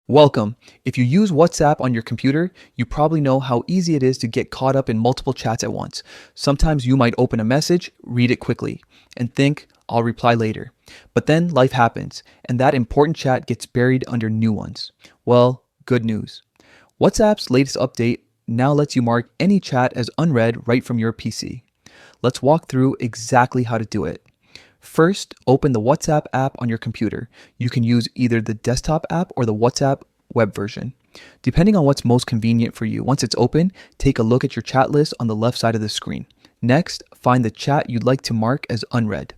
Welcome. If you use WhatsApp on your computer, you probably know how easy it is to get caught up in multiple chats at once. Sometimes you might open a message, read it quickly, and think, I'll reply later. But then life happens, and that important chat gets buried under new ones. Well, good news. WhatsApp's latest update now lets you mark any chat as unread right from your PC. Let's walk through exactly how to do it. First, open the WhatsApp app on your computer. You can use either the desktop app or the WhatsApp web version, depending on what's most convenient for you. Once it's open, take a look at your chat list on the left side of the screen. Next, find the chat you'd like to mark as unread.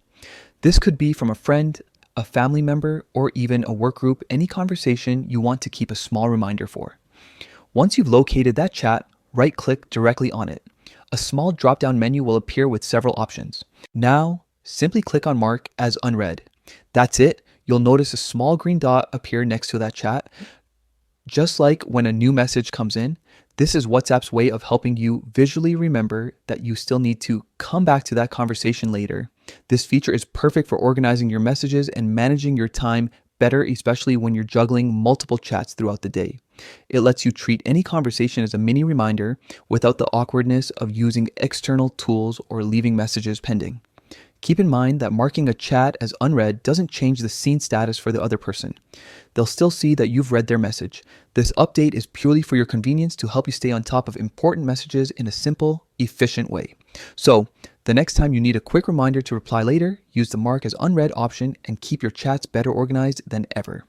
This could be from a friend, a family member, or even a work group, any conversation you want to keep a small reminder for. Once you've located that chat, right-click directly on it. A small drop-down menu will appear with several options. Now, simply click on Mark as Unread. That's it. You'll notice a small green dot appear next to that chat. Just like when a new message comes in, this is WhatsApp's way of helping you visually remember that you still need to come back to that conversation later. This feature is perfect for organizing your messages and managing your time better, especially when you're juggling multiple chats throughout the day. It lets you treat any conversation as a mini reminder without the awkwardness of using external tools or leaving messages pending. Keep in mind that marking a chat as unread doesn't change the seen status for the other person. They'll still see that you've read their message. This update is purely for your convenience to help you stay on top of important messages in a simple, efficient way. So, the next time you need a quick reminder to reply later, use the mark as unread option and keep your chats better organized than ever.